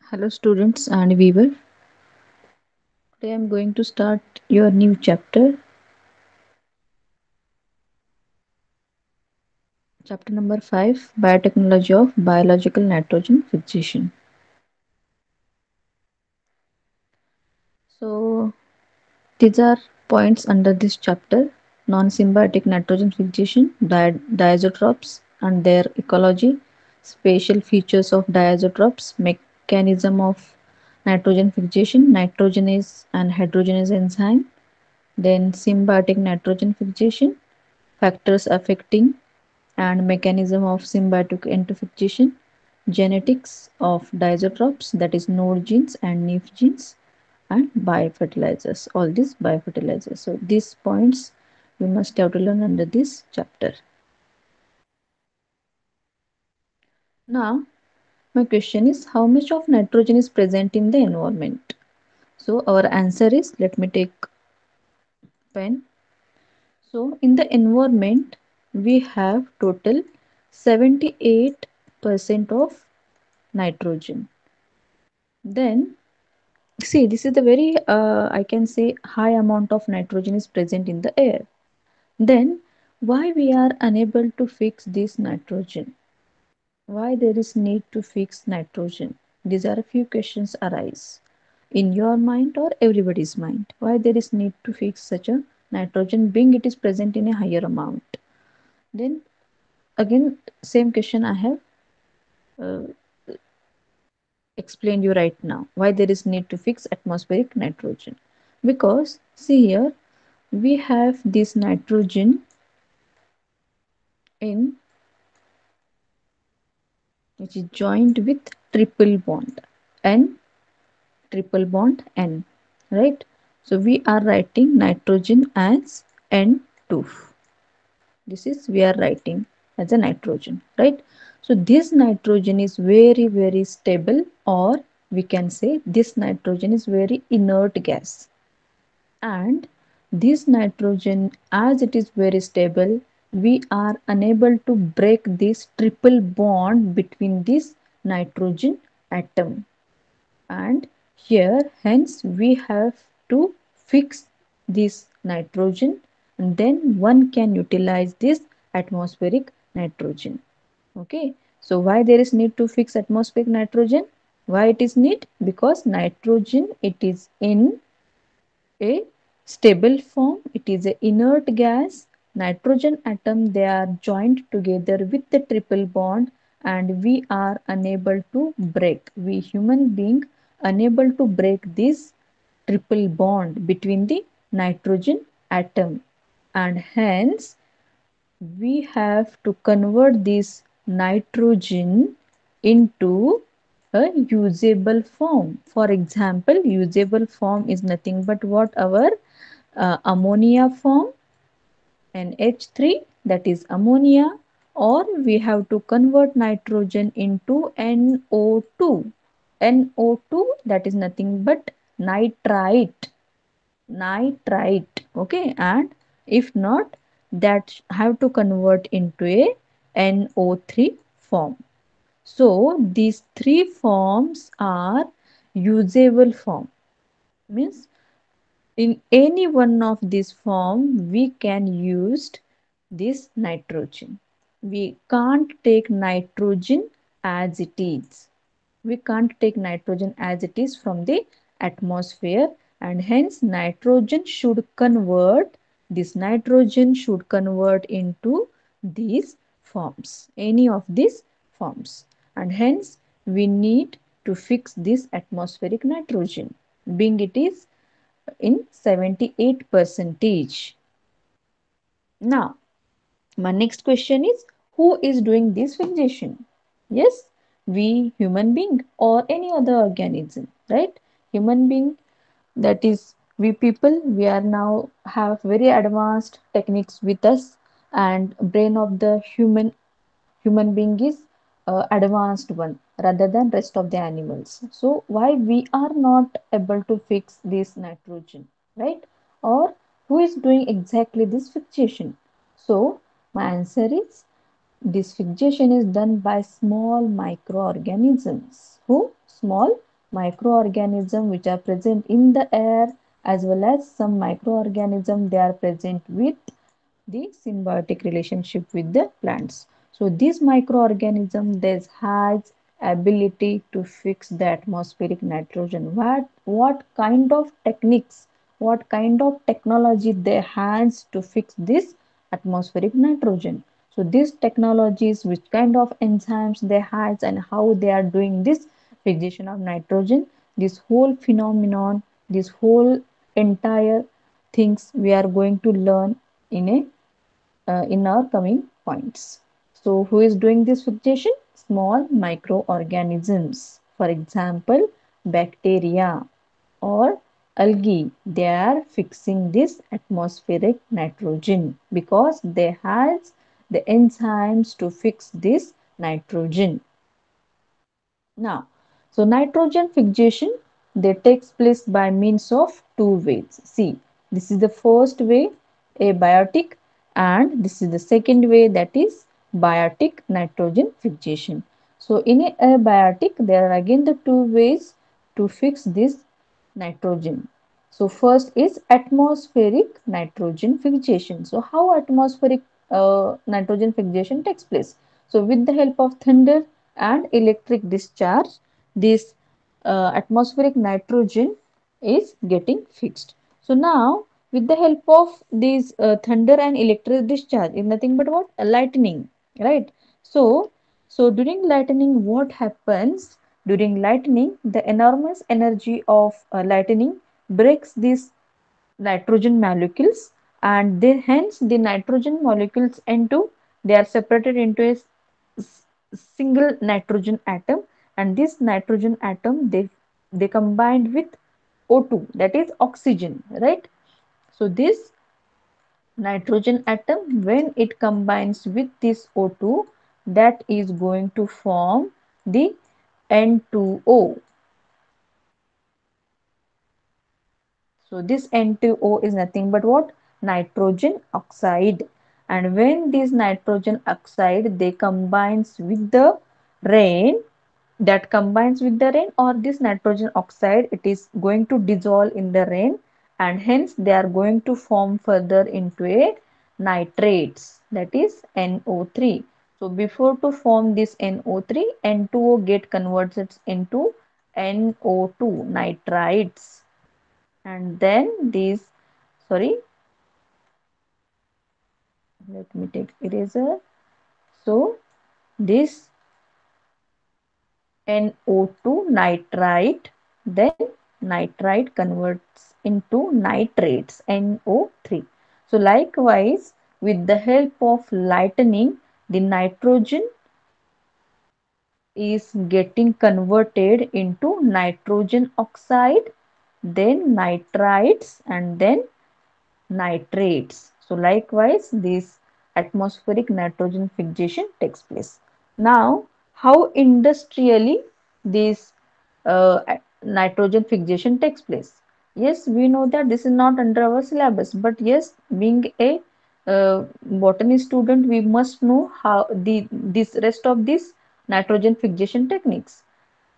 Hello, students and viewer. Today I'm going to start your new chapter number 5, Biotechnology of Biological Nitrogen Fixation. So, these are points under this chapter: non symbiotic nitrogen fixation, diazotropes and their ecology, spatial features of diazotropes, mechanism of nitrogen fixation, nitrogenase and hydrogenase enzyme, then symbiotic nitrogen fixation, factors affecting and mechanism of symbiotic interfixation, genetics of diazotropes, that is node genes and NIF genes, and biofertilizers, all these biofertilizers. So these points you must have to learn under this chapter. Now my question is, how much of nitrogen is present in the environment? So our answer is, let me take pen. So in the environment we have total 78% of nitrogen. Then see, this is the very I can say high amount of nitrogen is present in the air. Then why we are unable to fix this nitrogen? Why there is need to fix nitrogen? These are a few questions arise in your mind or everybody's mind. Why there is need to fix such a nitrogen being it is present in a higher amount? Then again same question I have uh, explained you right now. Why there is need to fix atmospheric nitrogen? Because see here, we have this nitrogen in which is joined with triple bond n, triple bond n, right? So we are writing nitrogen as n2. This is we are writing as a nitrogen, right? So this nitrogen is very stable, or we can say this nitrogen is very inert gas. And this nitrogen, as it is very stable, we are unable to break this triple bond between this nitrogen atom. And here hence we have to fix this nitrogen, and then one can utilize this atmospheric nitrogen. Okay, so why there is need to fix atmospheric nitrogen? Why it is need? Because nitrogen, it is in a stable form, it is a inert gas. Nitrogen atom, they are joined together with the triple bond, and we are unable to break, we human being unable to break this triple bond between the nitrogen atom, and hence we have to convert this nitrogen into a usable form. For example, usable form is nothing but what our ammonia form, NH3, that is ammonia, or we have to convert nitrogen into NO2. NO2, that is nothing but nitrite, nitrite, okay, and if not, that have to convert into a NO3 form. So these three forms are usable form, means in any one of these form we can use this nitrogen. We can't take nitrogen as it is. We can't take nitrogen as it is from the atmosphere, and hence nitrogen should convert, this nitrogen should convert into these forms, any of these forms, and hence we need to fix this atmospheric nitrogen, being it is in 78 percentage. Now my next question is, who is doing this fixation? Yes, we human being or any other organism, right? Human being, that is we people, we are now have very advanced techniques with us, and brain of the human being is advanced one rather than rest of the animals. So why we are not able to fix this nitrogen, right? Or who is doing exactly this fixation? So my answer is, this fixation is done by small microorganisms. Who? Small microorganisms which are present in the air, as well as some microorganisms they are present with the symbiotic relationship with the plants. So this microorganism this has ability to fix the atmospheric nitrogen. What kind of techniques, what kind of technology they has to fix this atmospheric nitrogen? So these technologies, which kind of enzymes they has and how they are doing this fixation of nitrogen, this whole phenomenon, this whole entire things we are going to learn in a in our coming points. So, who is doing this fixation? Small microorganisms. For example, bacteria or algae. They are fixing this atmospheric nitrogen because they has the enzymes to fix this nitrogen. Now, so nitrogen fixation they takes place by means of two ways. See, this is the first way, abiotic, and this is the second way, that is biotic nitrogen fixation. So in a abiotic, there are again the two ways to fix this nitrogen. So first is atmospheric nitrogen fixation. So how atmospheric nitrogen fixation takes place? So with the help of thunder and electric discharge, this atmospheric nitrogen is getting fixed. So now with the help of these thunder and electric discharge is nothing but what? Lightning, right? So during lightning, what happens? During lightning, the enormous energy of lightning breaks these nitrogen molecules, and they hence the nitrogen molecules into they are separated into a single nitrogen atom, and this nitrogen atom they combined with O2, that is oxygen, right? So this nitrogen atom, when it combines with this O2, that is going to form the N2O. So this N2O is nothing but what? Nitrogen oxide. And when this nitrogen oxide they combines with the rain, that combines with the rain, or this nitrogen oxide it is going to dissolve in the rain, and hence they are going to form further into a nitrates, that is NO3. So before to form this NO3, N2O get converted into NO2 nitrites, and then these, sorry, let me take eraser. So this NO2 nitrite, then nitrite converts into nitrates, NO3. So likewise, with the help of lightning, the nitrogen is getting converted into nitrogen oxide, then nitrites, and then nitrates. So likewise, this atmospheric nitrogen fixation takes place. Now, how industrially this nitrogen fixation takes place? Yes, we know that this is not under our syllabus, but yes, being a botany student, we must know how the this rest of these nitrogen fixation techniques,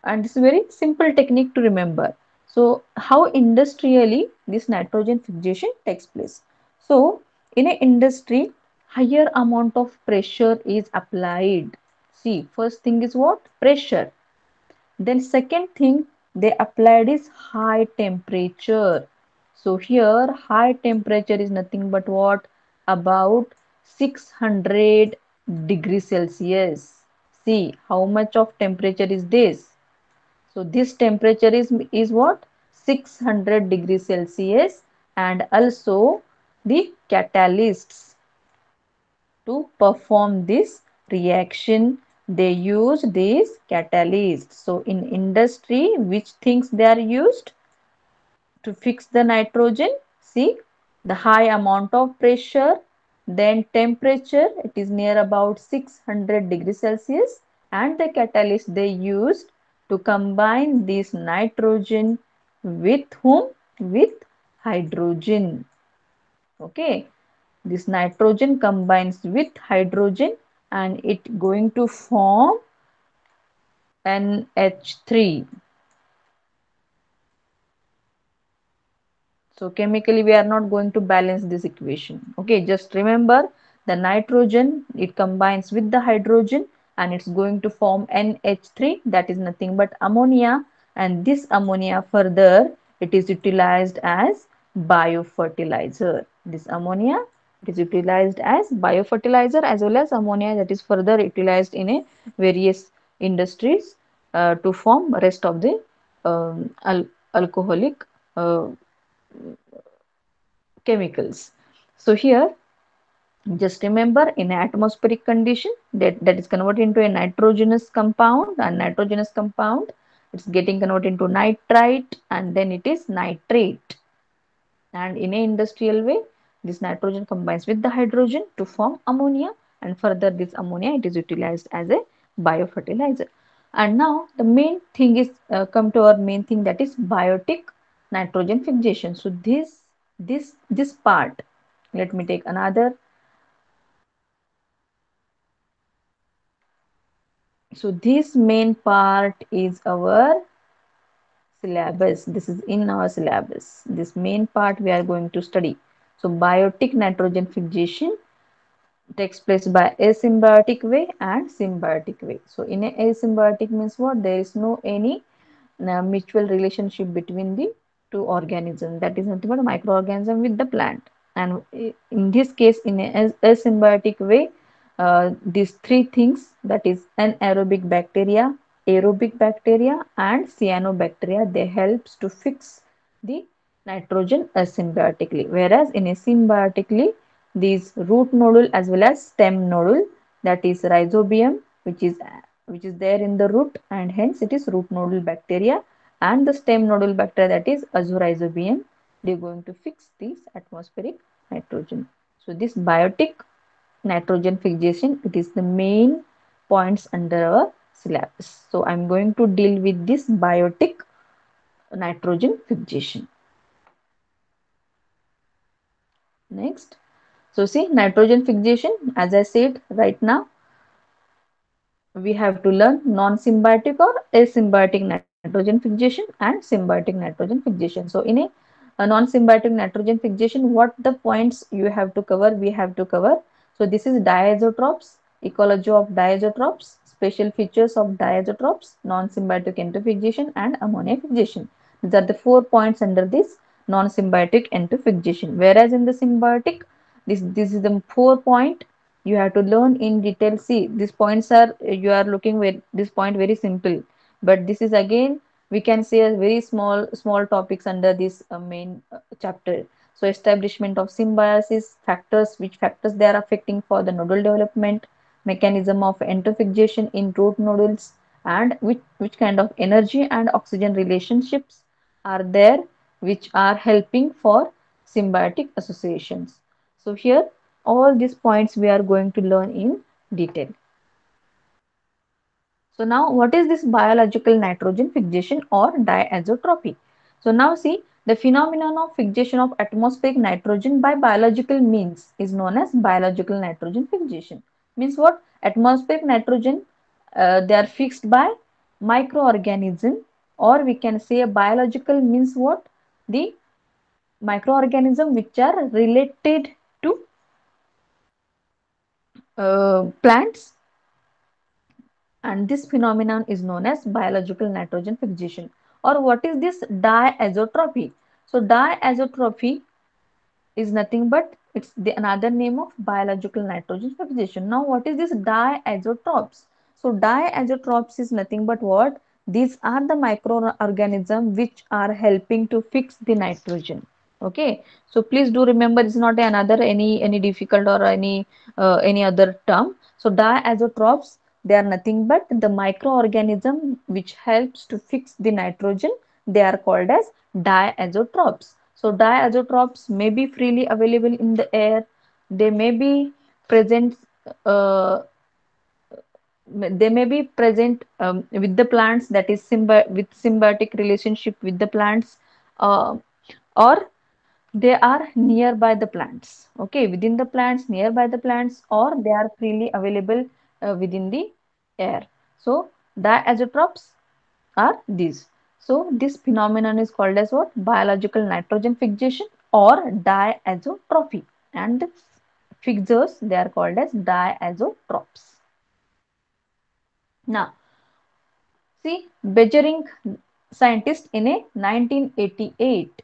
and this is very simple technique to remember. So how industrially this nitrogen fixation takes place? So in a industry, higher amount of pressure is applied. See, first thing is what? Pressure. Then second thing they applied is high temperature. So here high temperature is nothing but what? About 600 degrees Celsius. See how much of temperature is this? So this temperature is what? 600 degrees Celsius. And also the catalysts to perform this reaction, they use these catalysts. So in industry, which things they are used to fix the nitrogen? See, the high amount of pressure, then temperature, it is near about 600 degrees Celsius, and the catalyst they used to combine this nitrogen with whom? With hydrogen. Okay, this nitrogen combines with hydrogen and it going to form NH3. So chemically we are not going to balance this equation. Okay, just remember the nitrogen, it combines with the hydrogen and it's going to form NH3, that is nothing but ammonia, and this ammonia further it is utilized as biofertilizer. This ammonia, it is utilized as biofertilizer, as well as ammonia that is further utilized in a various industries to form rest of the alcoholic uh, chemicals. So here just remember, in an atmospheric condition that is converted into a nitrogenous compound, and nitrogenous compound it's getting converted into nitrite and then it is nitrate. And in a industrial way, this nitrogen combines with the hydrogen to form ammonia, and further this ammonia it is utilized as a biofertilizer. And now the main thing is come to our main thing, that is biotic nitrogen fixation. So this part, let me take another. So this main part is our syllabus. This is in our syllabus. This main part we are going to study. So biotic nitrogen fixation takes place by asymbiotic way and symbiotic way. So in a asymbiotic means what? There is no any mutual relationship between the two organisms. That is nothing but a microorganism with the plant. And in this case, in a asymbiotic way, these three things, that is anaerobic bacteria, aerobic bacteria, and cyanobacteria, they helps to fix the nitrogen asymbiotically. Whereas in a symbiotically, these root nodule as well as stem nodule, that is rhizobium, which is there in the root, and hence it is root nodule bacteria, and the stem nodule bacteria, that is azorhizobium, they are going to fix this atmospheric nitrogen. So this biotic nitrogen fixation, it is the main points under our syllabus. So I'm going to deal with this biotic nitrogen fixation next. So see, nitrogen fixation, as I said right now, we have to learn non-symbiotic or asymbiotic nitrogen fixation and symbiotic nitrogen fixation. So in a non-symbiotic nitrogen fixation, what the points you have to cover, we have to cover. So this is diazotropes, ecology of diazotropes, special features of diazotropes, non-symbiotic entofixation and ammonia fixation. These are the 4 points under this non-symbiotic entofixation. Whereas in the symbiotic, this is the 4 point you have to learn in detail. See, these points are, you are looking with this point very simple, but this is again we can say a very small topics under this main chapter. So establishment of symbiosis, factors, which factors they are affecting for the nodal development, mechanism of entofixation in root nodules, and which kind of energy and oxygen relationships are there which are helping for symbiotic associations. So here all these points we are going to learn in detail. So now what is this biological nitrogen fixation or diazotropy? So now see, the phenomenon of fixation of atmospheric nitrogen by biological means is known as biological nitrogen fixation. Means what? Atmospheric nitrogen, they are fixed by microorganism, or we can say a biological means what? The microorganism which are related to plants, and this phenomenon is known as biological nitrogen fixation. Or what is this diazotropy? So diazotropy is nothing but it's the another name of biological nitrogen fixation. Now what is this diazotropes? So diazotropes is nothing but what? These are the microorganisms which are helping to fix the nitrogen. Okay, so please do remember, it's not another any difficult or any other term. So diazotropes, they are nothing but the microorganism which helps to fix the nitrogen. They are called as diazotropes. So diazotropes may be freely available in the air. They may be present. Uh, they may be present with the plants, that is with symbiotic relationship with the plants, uh, or they are nearby the plants. Okay, within the plants, nearby the plants, or they are freely available within the air. So diazotropes are these. So this phenomenon is called as what? Biological nitrogen fixation or diazotrophy. And the fixers, they are called as diazotrophs. Now, see, Beijering scientist in a 1988,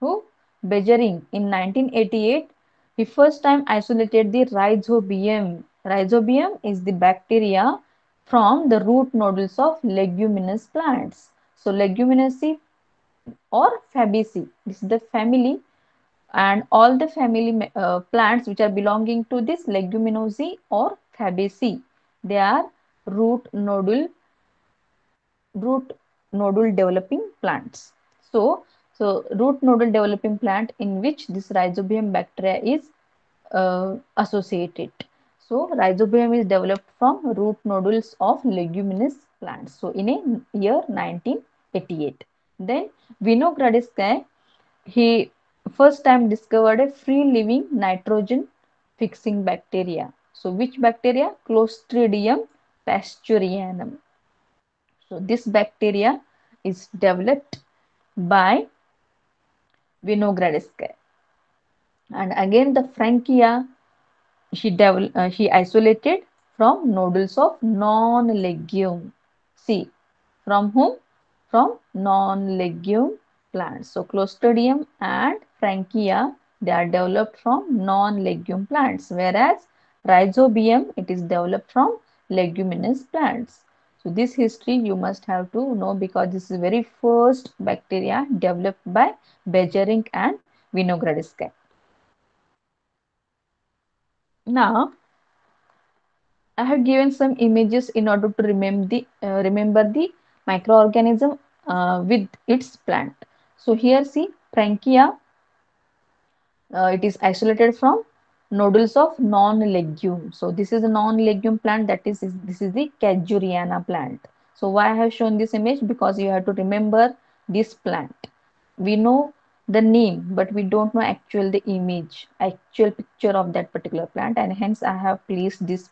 who Beijering in 1988, he first time isolated the rhizobium. Rhizobium is the bacteria from the root nodules of leguminous plants. So Leguminaceae or Fabaceae, this is the family, and all the family plants which are belonging to this Leguminosae or Fabaceae, they are root nodule root nodule developing plants. So, root nodule developing plant in which this rhizobium bacteria is associated. So, rhizobium is developed from root nodules of leguminous plants. So, in a year 1988. Then Vinogradskaya, he first time discovered a free living nitrogen fixing bacteria. So, which bacteria? Clostridium pastorianum. So this bacteria is developed by Vinogradskaya. And again the Frankia he isolated from nodules of non-legume. See, from whom? From non-legume plants. So Clostridium and Frankia, they are developed from non-legume plants, whereas Rhizobium, it is developed from leguminous plants. So this history you must have to know, because this is very first bacteria developed by Beijering and Vinogradskaya. Now I have given some images in order to remember the microorganism with its plant. So here see Frankia, it is isolated from nodules of non-legume. So this is a non-legume plant, that is this is the Cajuriana plant. So why I have shown this image? Because you have to remember this plant. We know the name, but we don't know the image, actual picture of that particular plant, and hence I have placed this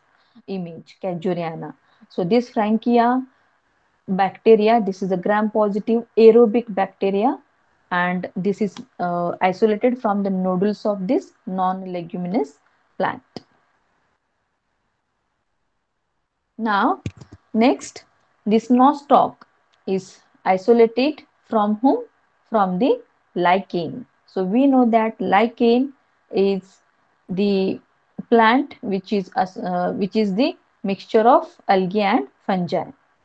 image, Cajuriana. So this Frankia bacteria, this is a gram positive aerobic bacteria, and this is isolated from the nodules of this non-leguminous plant. Now, next, this nostoc is isolated from whom? From the lichen. So we know that lichen is the plant which is the mixture of algae and fungi,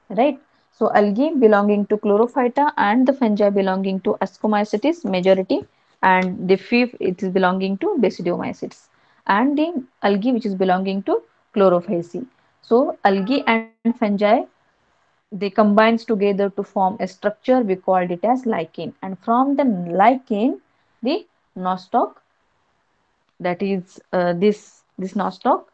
right? So algae belonging to Chlorophyta and the fungi belonging to Ascomycetes majority, and the fifth it is belonging to Basidiomycetes, and the algae which is belonging to Chlorophyceae. So algae and fungi, they combines together to form a structure, we called it as lichen, and from the lichen the nostoc, that is this nostoc,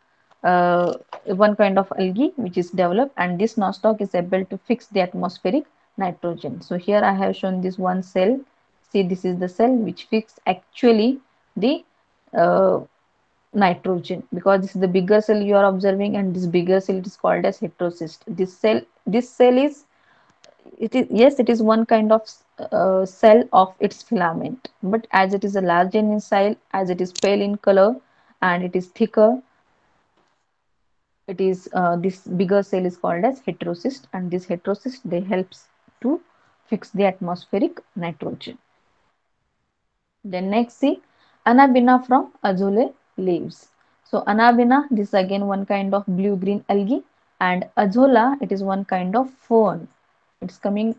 uh, one kind of algae which is developed, and this nostoc is able to fix the atmospheric nitrogen. So here I have shown this one cell. See, this is the cell which fix actually the uh, nitrogen, because this is the bigger cell you are observing, and this bigger cell, it is called as heterocyst. This cell is, it is, yes, it is one kind of cell of its filament, but as it is a large in size, as it is pale in color and it is thicker, it is this bigger cell is called as heterocyst, and this heterocyst, they helps to fix the atmospheric nitrogen. Then next, see Anabina from azole leaves. So Anabina, this is again one kind of blue green algae, and Azolla, it is one kind of fern. It's coming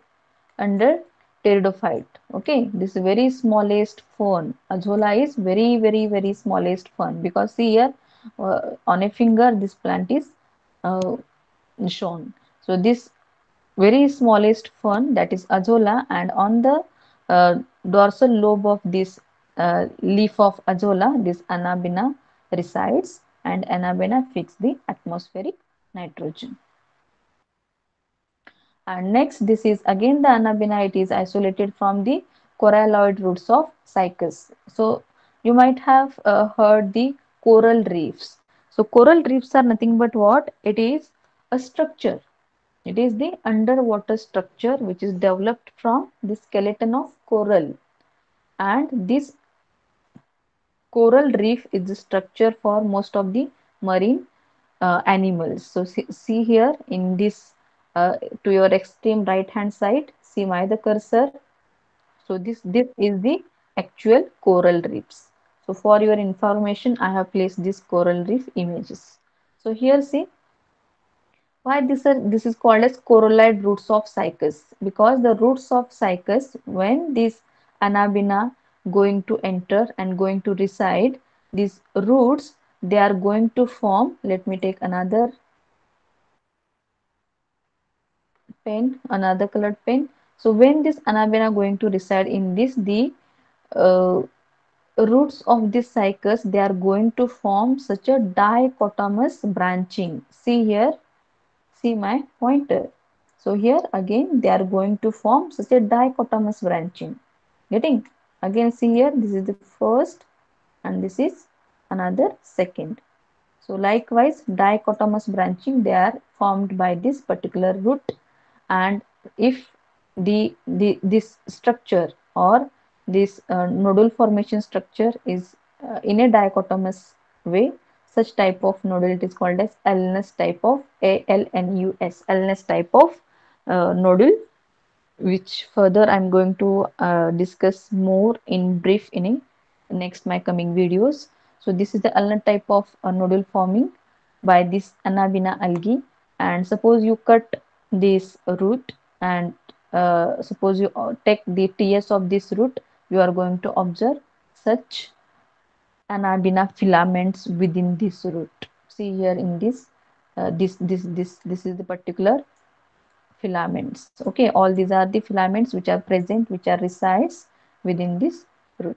under pteridophyte. Okay, this very smallest fern. Azolla is very smallest fern, because see here on a finger this plant is uh, shown. So this very smallest fern, that is Azolla, and on the dorsal lobe of this leaf of Azolla, this Anabina resides, and Anabina fix the atmospheric nitrogen. And next, this is again the Anabina, it is isolated from the coralloid roots of Cycas. So you might have heard the coral reefs. So coral reefs are nothing but what? It is a structure. It is the underwater structure which is developed from the skeleton of coral, and this coral reef is the structure for most of the marine animals. So see here in this, to your extreme right hand side, see my the cursor. So this is the actual coral reefs. So for your information, I have placed this coral reef images. So here see why this is called as corallite roots of cycas, because the roots of cycas, when this anabina going to enter and going to reside, these roots, they are going to form. Let me take another pen, another colored pen. So when this anabina going to reside in this, the uh, roots of this cycas, they are going to form such a dichotomous branching. See here, see my pointer. So here again they are going to form such a dichotomous branching. Getting? Again see here, this is the first and this is another second. So likewise dichotomous branching, they are formed by this particular root. And if this structure or this nodal formation structure is in a dichotomous way, such type of nodal, it is called as alnus type of ALNUS, alnus type of nodal, which further I'm going to discuss more in brief in next my coming videos. So this is the ulnar type of nodal forming by this Anabina algae. And suppose you cut this root, and suppose you take the TS of this root, you are going to observe such Anabina filaments within this root. See here in this, this is the particular filaments. Okay, all these are the filaments which are present, which are resides within this root.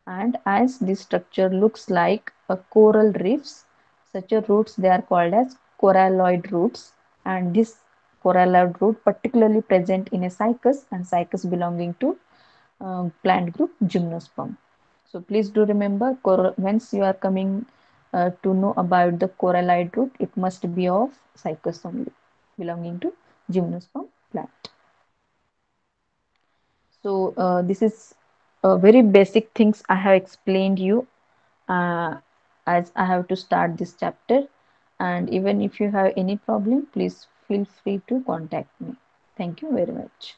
And as this structure looks like a coral reefs, such a roots, they are called as coralloid roots. And this coralloid root particularly present in a cycas, and cycas belonging to plant group Gymnosperm. So please do remember, once you are coming to know about the coralloid root, it must be of cycas only, belonging to Gymnosperm plant. So this is very basic things I have explained you uh, as I have to start this chapter. And even if you have any problem, please feel free to contact me. Thank you very much.